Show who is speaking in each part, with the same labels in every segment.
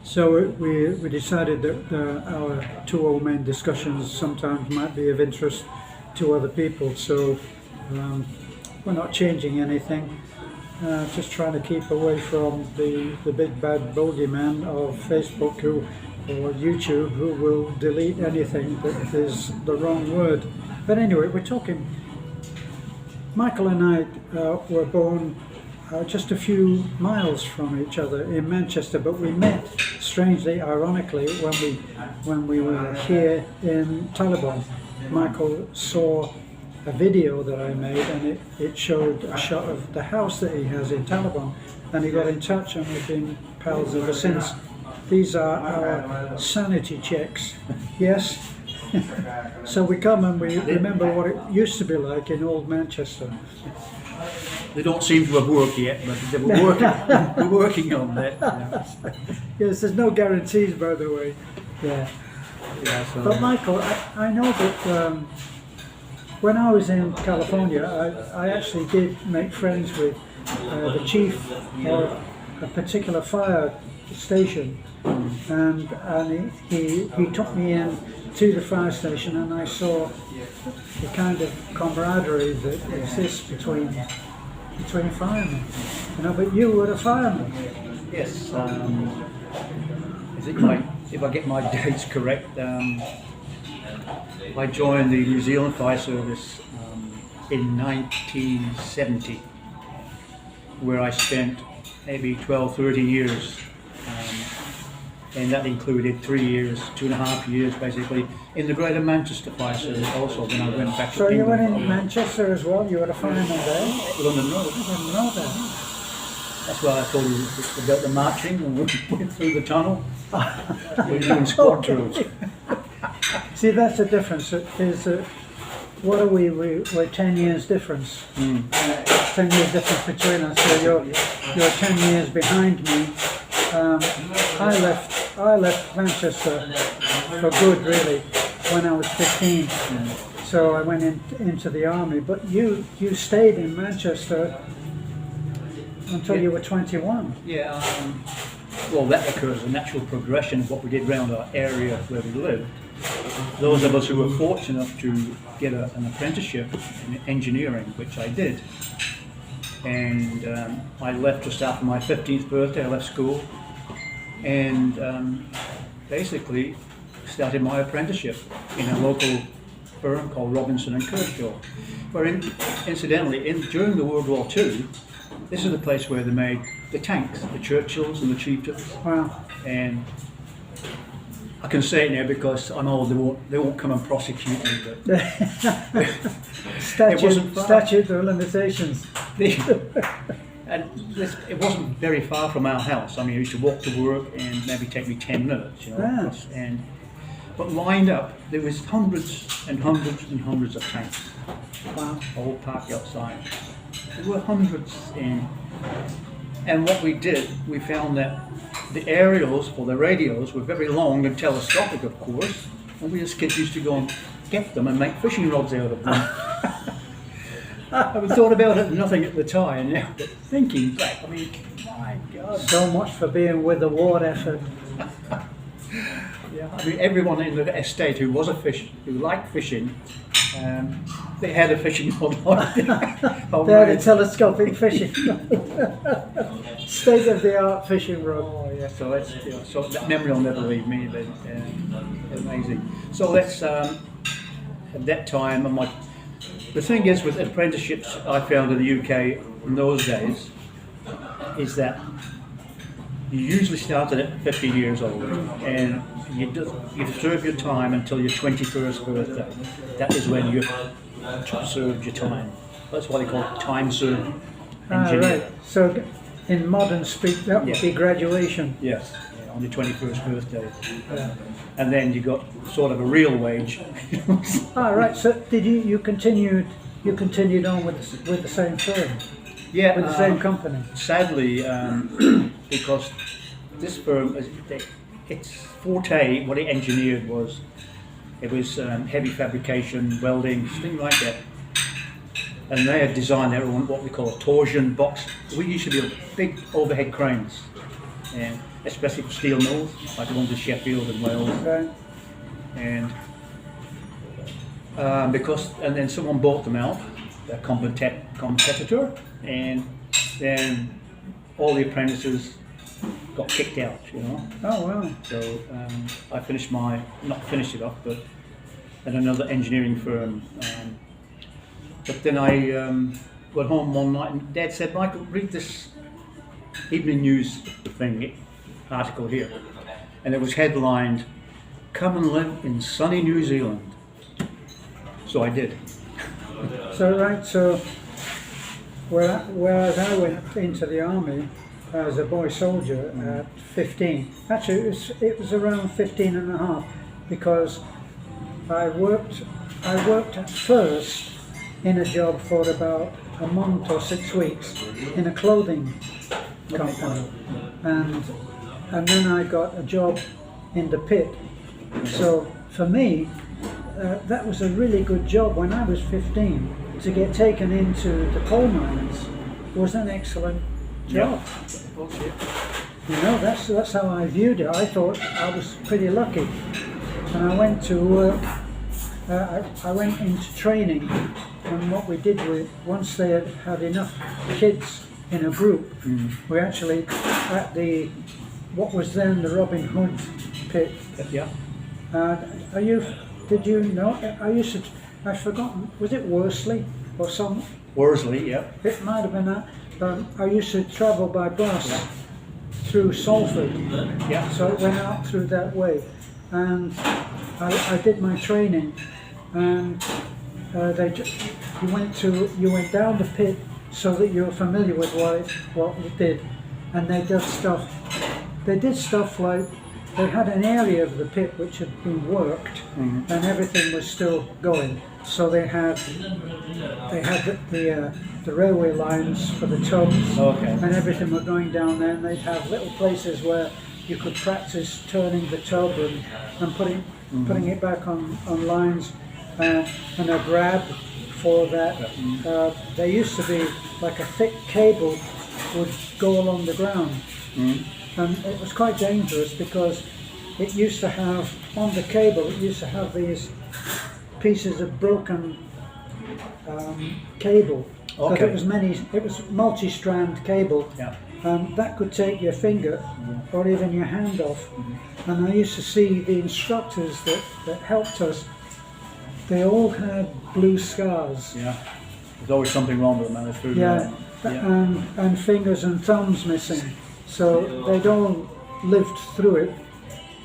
Speaker 1: So we decided that our two old men discussions sometimes might be of interest to other people. So we're not changing anything. Just trying to keep away from the big bad bogeyman of Facebook or YouTube who will delete anything that is the wrong word. But anyway, we're talking. Michael and I were born just a few miles from each other in Manchester, but we met, strangely, ironically, when we were here in Taliban. Michael saw a video that I made, and it showed a shot of the house that he has in Taliban, and he got in touch, and we've been pals ever since. These are our sanity checks, yes? So we come and we remember what it used to be like in old Manchester.
Speaker 2: They don't seem to have worked yet, but they were working, we're working on that.
Speaker 1: Yes, there's no guarantees, by the way. Yeah.
Speaker 2: So.
Speaker 1: But Michael, I know that when I was in California, I actually did make friends with the chief of a particular fire station, and he took me in to the fire station, and I saw the kind of camaraderie that exists between firemen. You know, but you were a fireman.
Speaker 2: Yes. If I get my dates correct, I joined the New Zealand Fire Service in 1970, where I spent maybe 12, 13 years. And that included 3 years, 2.5 years basically, in the Greater Manchester Fire Service also when I went back to
Speaker 1: So
Speaker 2: England.
Speaker 1: you went in Manchester as well? You were a fireman there?
Speaker 2: London Road.
Speaker 1: I didn't know that.
Speaker 2: That's why I told you about the marching and we went through the tunnel. We're doing squad drills.
Speaker 1: See, that's the difference. What are we? We're 10 years difference. 10 years difference between us. So you're 10 years behind me. I left Manchester for good, really, when I was 15. So I went into the army. But you stayed in Manchester until you were 21.
Speaker 2: Yeah, well that occurs as a natural progression of what we did around our area where we lived. Those of us who were fortunate enough to get an apprenticeship in engineering, which I did, and I left just after my 15th birthday. I left school and basically started my apprenticeship in a local firm called Robinson and Kershaw. Where incidentally, during the World War II, this is the place where they made the tanks, the Churchills and the Chieftains.
Speaker 1: Wow.
Speaker 2: And I can say it now because I know they won't come and prosecute me. But
Speaker 1: statute of limitations.
Speaker 2: And it wasn't very far from our house. I mean, I used to walk to work and maybe take me 10 minutes, you know.
Speaker 1: Yeah.
Speaker 2: But lined up, there was hundreds and hundreds and hundreds of tanks.
Speaker 1: Wow.
Speaker 2: All parked outside. There were hundreds and what we did, we found that the aerials for the radios were very long and telescopic, of course, and we as kids used to go and get them and make fishing rods out of them. I thought about it nothing at the time, now, but thinking back, I mean, my God.
Speaker 1: So much for being with the war effort.
Speaker 2: Yeah, I mean, everyone in the estate who liked fishing, they had a fishing rod on.
Speaker 1: They had a telescopic fishing rod. State-of-the-art fishing rod.
Speaker 2: Oh yeah, so that's so that memory will never leave me. But amazing. So let's at that time, the thing is with apprenticeships, I found in the UK in those days, is that you usually started at 50 years old, and you serve your time until your 21st birthday. That is when you've served your time. That's what they call time served engineer.
Speaker 1: Right. So in modern speak, that would be graduation.
Speaker 2: Yes, on your 21st birthday. And then you got sort of a real wage.
Speaker 1: Right. So did you continued on with the same firm?
Speaker 2: Yeah,
Speaker 1: with the same company.
Speaker 2: Sadly, because this firm, its forte, what it engineered was heavy fabrication, welding, things like that. And they had designed their own what we call a torsion box. We used to build big overhead cranes, and especially for steel mills, like the ones in Sheffield and Wales.
Speaker 1: Right.
Speaker 2: And and then someone bought them out, a competitor, and then all the apprentices got kicked out, you know.
Speaker 1: Oh wow.
Speaker 2: So I finished not finished it off, but at another engineering firm. But then I went home one night and Dad said, Michael, read this evening news article here. And it was headlined, "Come and live in sunny New Zealand." So I did.
Speaker 1: So whereas I went into the army as a boy soldier at 15, actually it was around 15 and a half, because I worked at first in a job for about a month or 6 weeks in a clothing company, and then I got a job in the pit. So for me, that was a really good job when I was 15. To get taken into the coal mines was an excellent job. You know, that's how I viewed it. I thought I was pretty lucky, and I went to work. I went into training, and what we did once they had enough kids in a group, we actually at what was then the Robin Hood pit.
Speaker 2: Yeah.
Speaker 1: Did you know? I've forgotten. Was it Worsley or some?
Speaker 2: Worsley, yeah.
Speaker 1: It might have been that. I used to travel by bus through Salford.
Speaker 2: Yeah.
Speaker 1: So it went out through that way, and I did my training, and you went down the pit so that you were familiar with what it did, and they did stuff. They did stuff like they had an area of the pit which had been worked, and everything was still going. So they had the railway lines for the tubs, and everything were going down there. And they'd have little places where you could practice turning the tub and putting it back on lines, and a grab for that. There used to be like a thick cable would go along the ground. And it was quite dangerous because it used to have, on the cable, it used to have these pieces of broken cable. Because it was multi-strand cable, and that could take your finger or even your hand off. And I used to see the instructors that helped us, they all had blue scars.
Speaker 2: Yeah. There's always something wrong with them.
Speaker 1: And fingers and thumbs missing. So they'd all lived through it,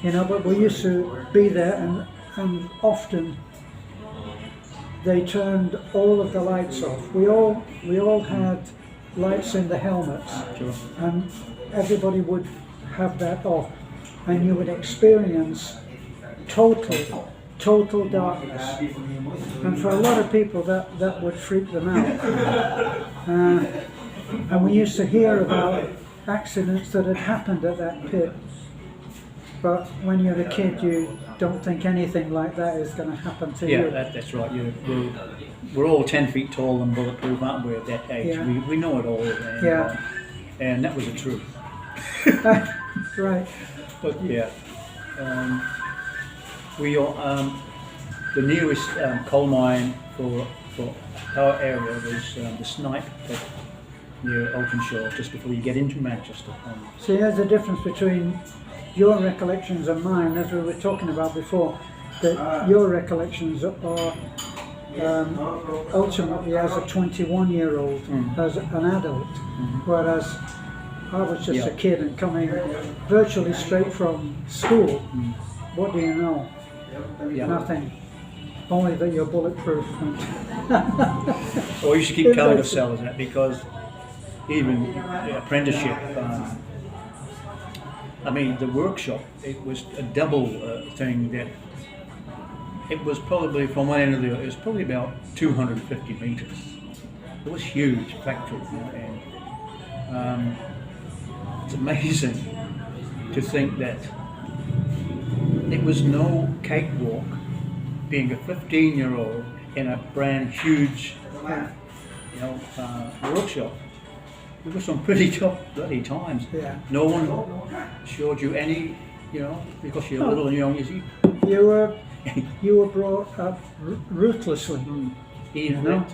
Speaker 1: you know, but we used to be there, and often they turned all of the lights off. We all had lights in the helmets, and everybody would have that off, and you would experience total darkness. And for a lot of people that would freak them out. And we used to hear about accidents that had happened at that pit, but when you're a kid you don't think anything like that is going to happen to you.
Speaker 2: Yeah, that's right. We're all 10 feet tall and bulletproof, aren't we, at that age?
Speaker 1: Yeah.
Speaker 2: We know it all, and that was the truth.
Speaker 1: Right.
Speaker 2: But we all, the nearest coal mine for our area was the Snipe pit near Oltenshaw, just before you get into Manchester.
Speaker 1: See, there's a difference between your recollections and mine, as we were talking about before, that your recollections are ultimately as a 21-year-old, as an adult, whereas I was just a kid and coming virtually straight from school. What do you know? Nothing. Only that you're bulletproof.
Speaker 2: Well, you should keep telling yourselves that, because even the apprenticeship, the workshop, it was a double thing. That it was probably, from one end to the other, it was probably about 250 meters. It was huge factory, and it's amazing to think that it was no cakewalk being a 15-year-old in a brand huge workshop. there were some pretty tough bloody times.
Speaker 1: Yeah.
Speaker 2: No one showed you any, because you're little and young, you see.
Speaker 1: You were brought up ruthlessly.
Speaker 2: Even
Speaker 1: You know?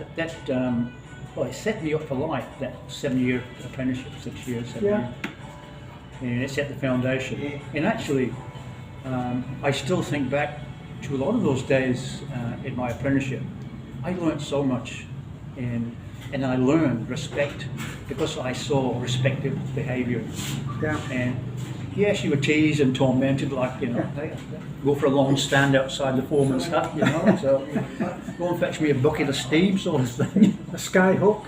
Speaker 2: well, it set me up for life, that 7-year apprenticeship, 6 years, 7
Speaker 1: Yeah.
Speaker 2: years. And it set the foundation. And actually, I still think back to a lot of those days in my apprenticeship. I learned so much, and I learned respect because I saw respective behaviour.
Speaker 1: Yeah.
Speaker 2: And yes, you were teased and tormented, like, they go for a long stand outside the foreman's hut, so go and fetch me a bucket of steam sort of thing.
Speaker 1: A sky hook.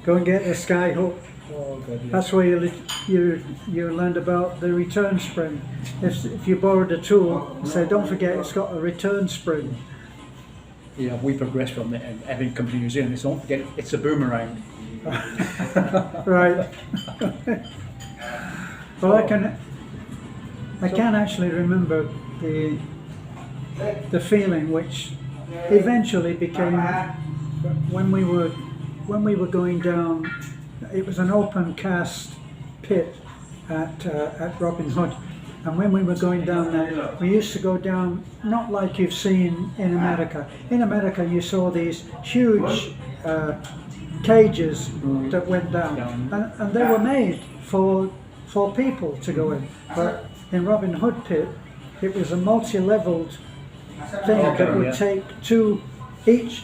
Speaker 1: Go and get a sky hook.
Speaker 2: Oh, God, yeah.
Speaker 1: That's where you learned about the return spring. If you borrowed a tool, say don't forget it's got a return spring.
Speaker 2: Yeah, we progressed from that, and having come to New Zealand, don't forget it's a boomerang.
Speaker 1: Right. Well, I can actually remember the feeling which eventually became when we were going down. It was an open cast pit at Robin Hood, and when we were going down there, we used to go down not like you've seen in America. In America, you saw these huge cages that went down, and they were made for people to go in. But in Robin Hood pit, it was a multi-leveled thing that would take two, each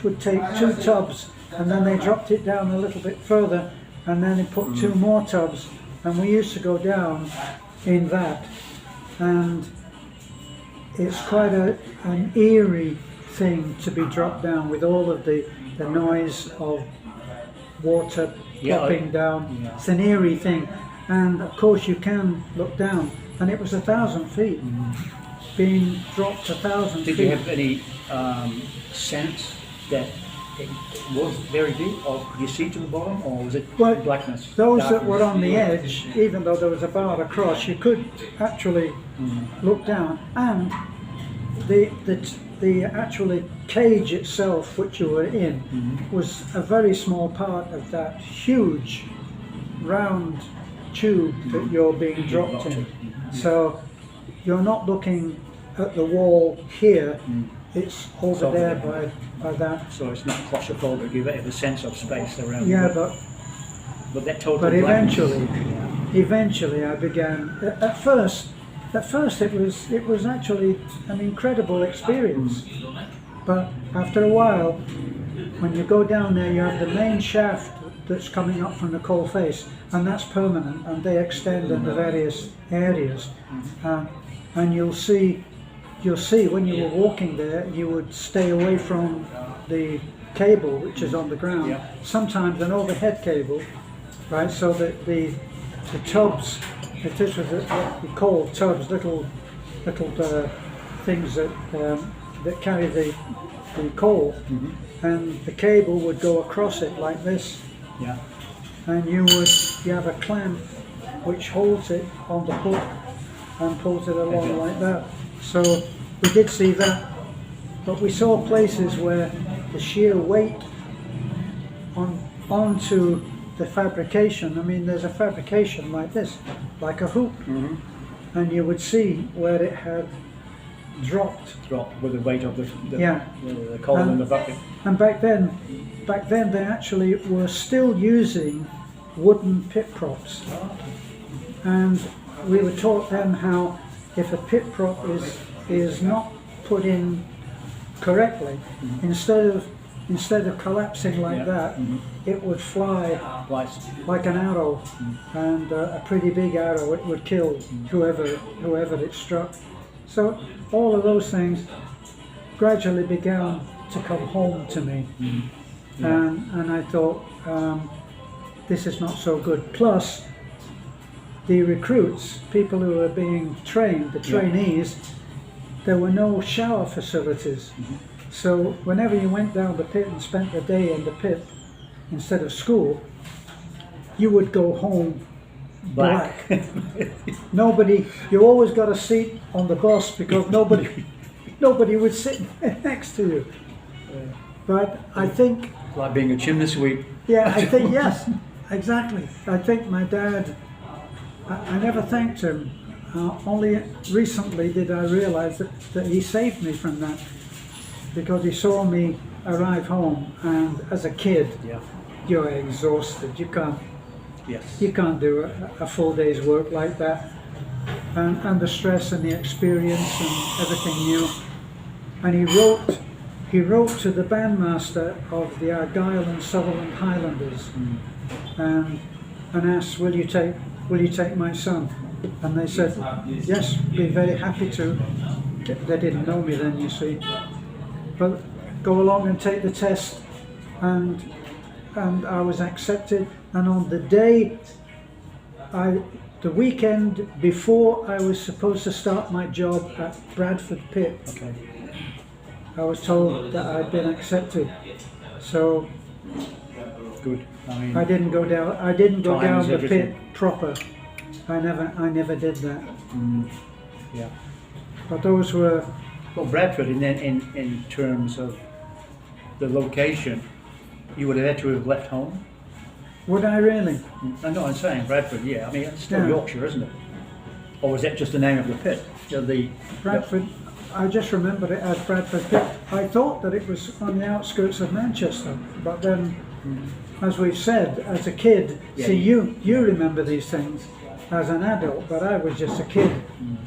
Speaker 1: would take 2 tubs, and then they dropped it down a little bit further, and then they put 2 more tubs, and we used to go down in that, and it's quite an eerie thing to be dropped down with all of the noise of water plopping down.
Speaker 2: Yeah.
Speaker 1: It's an eerie thing. And of course you can look down, and it was 1,000 feet, being dropped 1,000 feet.
Speaker 2: Did you have any sense that it was very deep, or could you see to the bottom, or was it blackness?
Speaker 1: Those
Speaker 2: darkness?
Speaker 1: that were on the edge, even though there was a bar across, you could actually look down, and the actually cage itself, which you were in, was a very small part of that huge round tube that you're being dropped in. So you're not looking at the wall here, it's over there by that.
Speaker 2: So it's not claustrophobic, you have a sense of space around
Speaker 1: Yeah,
Speaker 2: you. But that total
Speaker 1: but
Speaker 2: blackness-
Speaker 1: eventually I began, at first it was actually an incredible experience. But after a while, when you go down there, you have the main shaft that's coming up from the coal face, and that's permanent, and they extend into various areas. And you'll see when you were walking there, you would stay away from the cable which is on the ground.
Speaker 2: Yeah.
Speaker 1: Sometimes an overhead cable, right? So that the tubs, if this was what we call tubs, little things that carry the coal, and the cable would go across it like this.
Speaker 2: Yeah.
Speaker 1: And you have a clamp which holds it on the hook and pulls it along like that. So we did see that, but we saw places where the sheer weight onto the fabrication, I mean there's a fabrication like this, like a hoop, and you would see where it had dropped
Speaker 2: with the weight of the coal in the bucket.
Speaker 1: And back then they actually were still using wooden pit props, and we were taught then how if a pit prop is not put in correctly, instead of collapsing like that, it would fly like an arrow, and a pretty big arrow. It would kill whoever it struck. So all of those things gradually began to come home to me, and I thought, this is not so good. Plus, the recruits, people who were being trained, the trainees, there were no shower facilities. So whenever you went down the pit and spent the day in the pit instead of school, you would go home black. Nobody, you always got a seat on the bus because nobody would sit next to you. But I think,
Speaker 2: Like being a chimney sweep.
Speaker 1: yeah, I think yes, exactly. I think my dad, I never thanked him. Only recently did I realise that he saved me from that, because he saw me arrive home, and as a kid,
Speaker 2: Yeah.
Speaker 1: you're exhausted.
Speaker 2: Yes.
Speaker 1: You can't do a full day's work like that, and the stress and the experience and everything new. And he wrote to the bandmaster of the Argyll and Sutherland Highlanders, and asked, will you take my son? And they said, yes, be very happy to. They didn't know me then, you see, but go along and take the test, and I was accepted. And on the day, the weekend before I was supposed to start my job at Bradford Pit,
Speaker 2: Okay.
Speaker 1: I was told that I'd been accepted. So
Speaker 2: Good. I mean,
Speaker 1: I didn't go down. I didn't go
Speaker 2: Time
Speaker 1: down
Speaker 2: is
Speaker 1: the
Speaker 2: everything.
Speaker 1: pit proper. I never did that.
Speaker 2: yeah.
Speaker 1: But those were.
Speaker 2: Well, Bradford, in terms of the location, you would have had to have left home.
Speaker 1: Would I really?
Speaker 2: I know I'm saying Bradford. Yeah. I mean, it's still
Speaker 1: Yeah.
Speaker 2: Yorkshire, isn't it? Or was that just the name of the pit?
Speaker 1: Bradford. I just remembered it as Bradford Pit. I thought that it was on the outskirts of Manchester, but then, as we've said, as a kid,
Speaker 2: Yeah,
Speaker 1: see, you remember these things as an adult, but I was just a kid,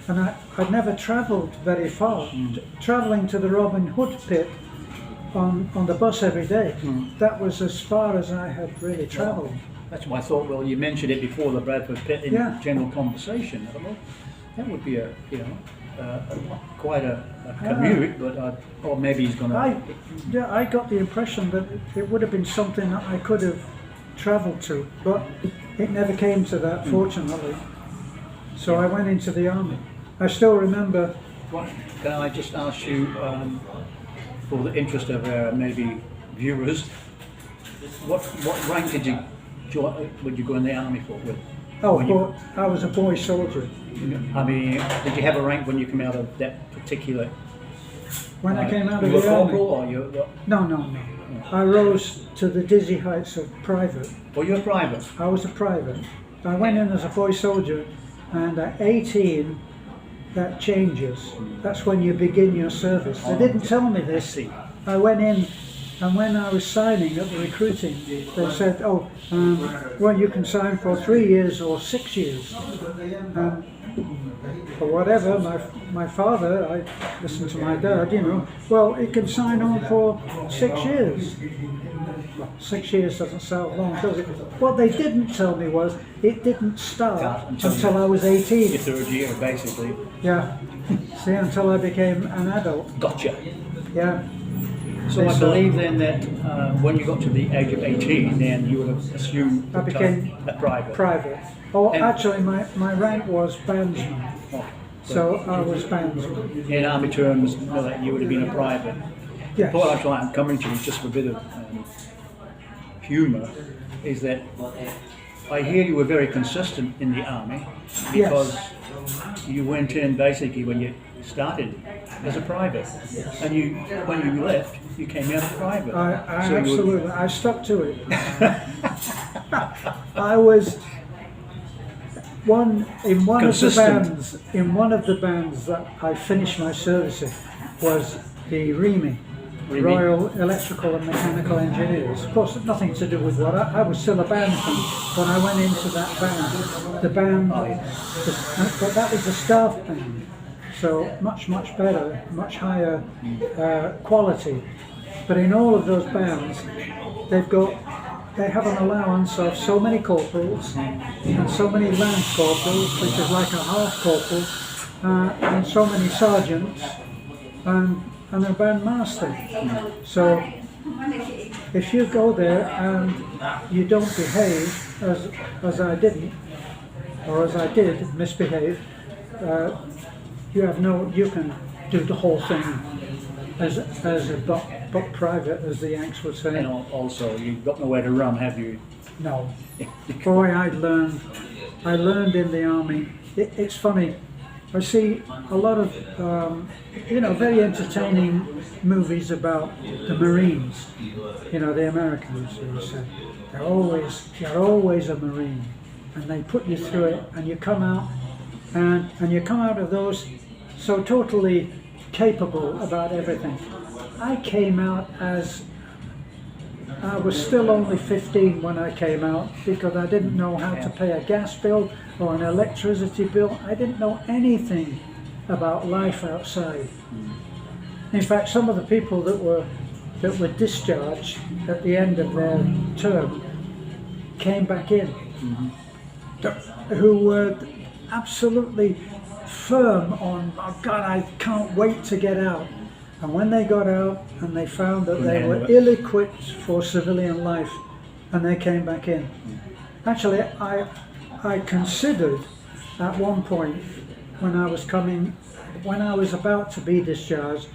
Speaker 1: and I'd never travelled very far. Travelling to the Robin Hood Pit on the bus every day, that was as far as I had really travelled.
Speaker 2: That's why I thought. Well, you mentioned it before the Bradford pit in
Speaker 1: Yeah.
Speaker 2: general conversation. I don't know. That would be quite a commute, but or maybe he's gonna.
Speaker 1: I got the impression that it would have been something that I could have travelled to, but it never came to that, fortunately. So I went into the army. I still remember.
Speaker 2: What, can I just ask you, for the interest of our maybe viewers, what rank did you would you go in the army for? With?
Speaker 1: Oh,
Speaker 2: When you-
Speaker 1: well, I was a boy soldier.
Speaker 2: I mean, did you have a rank when you came out of that particular?
Speaker 1: When I came out
Speaker 2: you
Speaker 1: of
Speaker 2: were
Speaker 1: the army.
Speaker 2: corporal, or you?
Speaker 1: No. I rose to the dizzy heights of private.
Speaker 2: Or you were private?
Speaker 1: I was a private. I went in as a boy soldier, and at 18, that changes. That's when you begin your service. They didn't tell me this.
Speaker 2: See.
Speaker 1: I went in, and when I was signing at the recruiting, they said, well, you can sign for 3 years or 6 years. And for whatever, my father, I listened to my dad, well, he can sign on for 6 years. Well, 6 years doesn't sound long, does it? What they didn't tell me was it didn't start until I was 18.
Speaker 2: Your third year, basically.
Speaker 1: Yeah. See, until I became an adult.
Speaker 2: Gotcha.
Speaker 1: Yeah.
Speaker 2: So I believe then that when you got to the age of 18, then you would have assumed
Speaker 1: I became
Speaker 2: a private.
Speaker 1: private. Oh,
Speaker 2: And-
Speaker 1: actually, my rank was bandsman.
Speaker 2: Oh,
Speaker 1: So I was bandsman.
Speaker 2: in army terms, you would have been a private.
Speaker 1: Yes.
Speaker 2: What I'm coming to is just for a bit of humour, is that I hear you were very consistent in the army because you went in basically when you started as a private, and when you left, you came out of private.
Speaker 1: I
Speaker 2: So you were-
Speaker 1: absolutely, I stuck to it. I was in one
Speaker 2: Consistent.
Speaker 1: of the bands that I finished my service in was the REME,
Speaker 2: REME.
Speaker 1: Royal Electrical and Mechanical Engineers. Of course, nothing to do with what I was still a bandsman when I went into that band. The band, but that was the staff band. So much better, much higher quality. But in all of those bands, they have an allowance of so many corporals and so many lance corporals, which is like a half corporal, and so many sergeants and a bandmaster. So if you go there and you don't behave as I didn't, or as I did misbehave, you can do the whole thing as a buck private, as the Yanks would say.
Speaker 2: And also, you've got nowhere to run, have you?
Speaker 1: No. Boy, I learned in the army. It's funny, I see a lot of, very entertaining movies about the Marines. The Americans who say you're always a Marine, and they put you through it, and you come out, and you come out of those so totally capable about everything. I came out as I was still only 15 when I came out, because I didn't know how to pay a gas bill or an electricity bill. I didn't know anything about life outside. In fact, some of the people that were discharged at the end of their term came back in, who were absolutely firm on, oh God, I can't wait to get out. And when they got out and they found that they were ill-equipped for civilian life, and they came back in. Actually, I considered at one point when I was about to be discharged,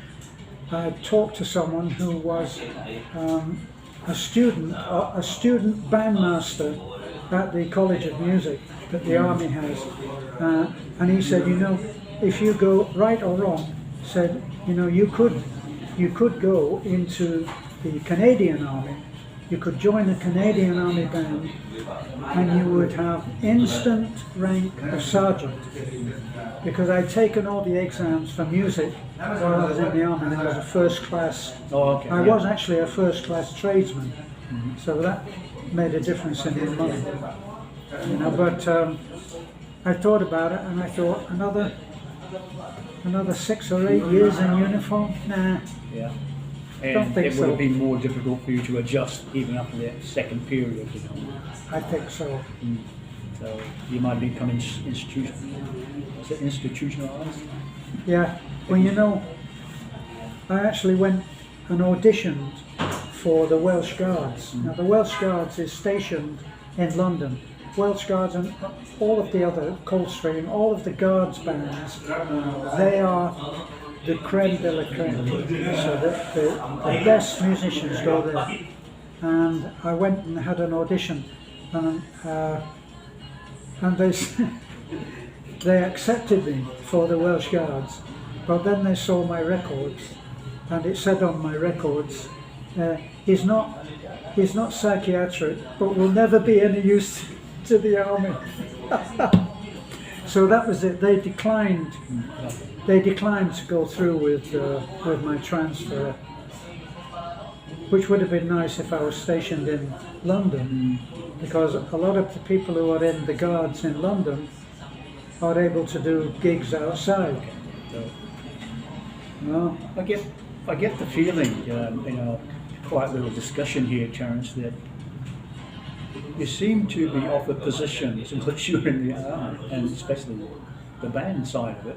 Speaker 1: I talked to someone who was a student bandmaster at the College of Music that the Army has, and he said, if you go right or wrong, said, you could go into the Canadian Army, you could join the Canadian Army band, and you would have instant rank of sergeant, because I'd taken all the exams for music while I was in the Army, and I was a first class. I was actually a first class tradesman, so that made a difference in the money. But I thought about it, and I thought another 6 or 8 years in uniform? Nah.
Speaker 2: Yeah.
Speaker 1: Don't
Speaker 2: And
Speaker 1: think
Speaker 2: it would have
Speaker 1: so.
Speaker 2: been more difficult for you to adjust even up to that second period,
Speaker 1: I think so.
Speaker 2: So you might become institutionalized.
Speaker 1: Yeah. Well, I actually went and auditioned for the Welsh Guards. Now, the Welsh Guards is stationed in London. Welsh Guards and all of the other Coldstream, all of the Guards bands, they are the creme de la creme. So the best musicians go there. And I went and had an audition, and they accepted me for the Welsh Guards. But then they saw my records, and it said on my records, he's not psychiatric, but will never be any use to the Army. So that was it. They declined to go through with my transfer, which would have been nice if I was stationed in London, because a lot of the people who are in the Guards in London are able to do gigs outside. No.
Speaker 2: I get the feeling, quite a little discussion here, Terence, that you seem to be offered positions in which you're in the army, and especially the band side of it,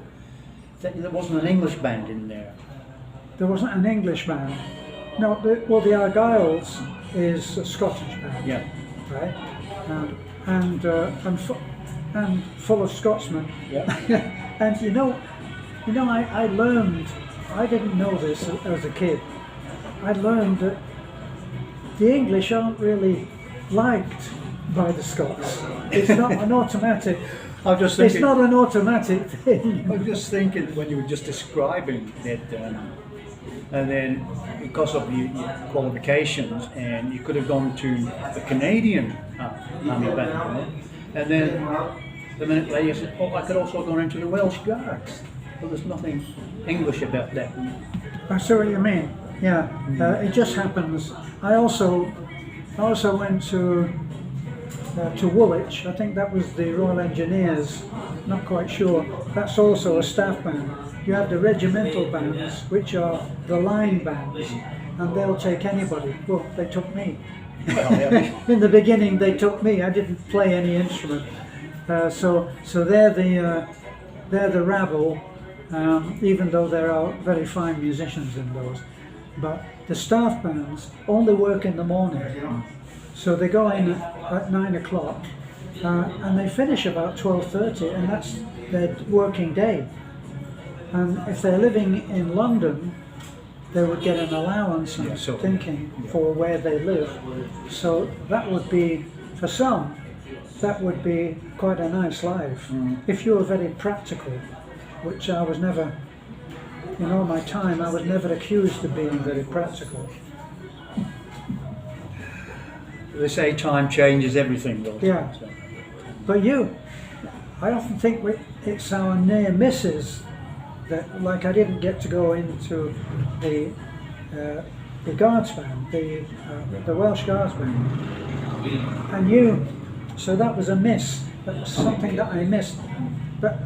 Speaker 2: that there wasn't an English band in there.
Speaker 1: There wasn't an English band. No, the Argyles is a Scottish band,
Speaker 2: Yeah.
Speaker 1: right? And full of Scotsmen.
Speaker 2: Yeah.
Speaker 1: And I learned. I didn't know this as a kid. I learned that the English aren't really liked by the Scots. It's not an automatic.
Speaker 2: I'm just thinking.
Speaker 1: It's not an automatic thing.
Speaker 2: I'm just thinking when you were just describing that, and then because of your qualifications, and you could have gone to the Canadian Army band, and then the minute later you said, I could also go into the Welsh Guards. Well, there's nothing English about that.
Speaker 1: I see what you mean. Yeah, it just happens. I also went to Woolwich. I think that was the Royal Engineers. Not quite sure. That's also a staff band. You have the regimental bands, which are the line bands, and they'll take anybody. Well, they took me.
Speaker 2: Well, yeah.
Speaker 1: In the beginning, they took me. I didn't play any instrument. So they're the rabble. Even though there are very fine musicians in those. But the staff bands only work in the morning. So they go in at 9 o'clock and they finish about 12:30, and that's their working day. And if they're living in London, they would get an allowance, I'm thinking, for where they live. So that would be, for some, that would be quite a nice life. If you were very practical. which I was never, in all my time, I was never accused of being very practical.
Speaker 2: They say time changes everything, though.
Speaker 1: Yeah.
Speaker 2: So,
Speaker 1: But I often think it's our near misses that, like, I didn't get to go into the Guards band, the Welsh Guards band, and so that was a miss. That was something that I missed. But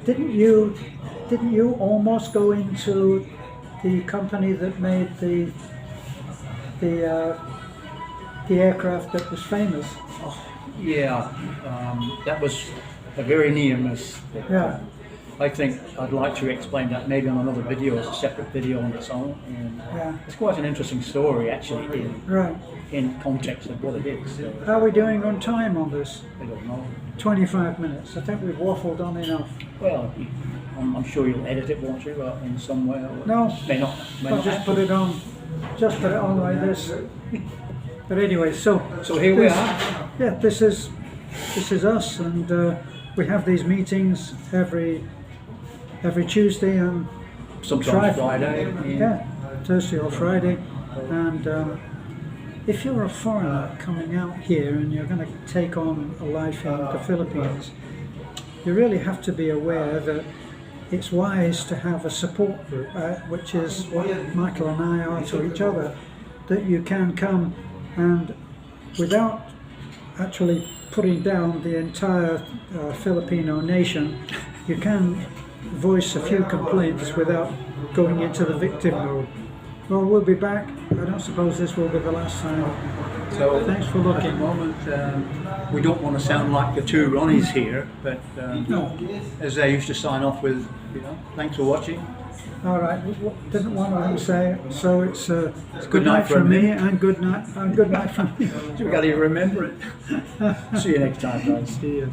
Speaker 1: didn't you almost go into the company that made the aircraft that was famous?
Speaker 2: yeah, that was a very near miss.
Speaker 1: Yeah.
Speaker 2: I think I'd like to explain that maybe on another video, as a separate video on its own. And
Speaker 1: Yeah.
Speaker 2: it's quite an interesting story, actually,
Speaker 1: Right.
Speaker 2: in context of what it is. So,
Speaker 1: How are we doing on time on this?
Speaker 2: I don't know.
Speaker 1: 25 minutes. I think we've waffled on enough.
Speaker 2: Well, I'm sure you'll edit it, won't you, in some way? Or
Speaker 1: No.
Speaker 2: May not. May
Speaker 1: I'll
Speaker 2: not
Speaker 1: just
Speaker 2: have
Speaker 1: put
Speaker 2: to.
Speaker 1: it on. Just put it on like this. But anyway, so
Speaker 2: So here we
Speaker 1: this-
Speaker 2: are.
Speaker 1: Yeah, this is us, and we have these meetings every Tuesday and
Speaker 2: Sometimes Friday.
Speaker 1: Yeah, Thursday or Friday, and if you're a foreigner coming out here and you're going to take on a life in the Philippines, you really have to be aware that it's wise to have a support group, which is what Michael and I are to each other, that you can come and, without actually putting down the entire Filipino nation, you can voice a few complaints without going into the victim mode. Well, we'll be back. I don't suppose this will be the last time.
Speaker 2: So
Speaker 1: Thanks for
Speaker 2: at
Speaker 1: looking.
Speaker 2: the moment, we don't want to sound like the two Ronnies here, but
Speaker 1: No.
Speaker 2: as they used to sign off with, thanks for watching.
Speaker 1: All right. Didn't want to say it, so it's
Speaker 2: good night
Speaker 1: from
Speaker 2: from
Speaker 1: me
Speaker 2: me.
Speaker 1: and good night from you.
Speaker 2: We got to remember it. See you next time, guys.
Speaker 1: See you.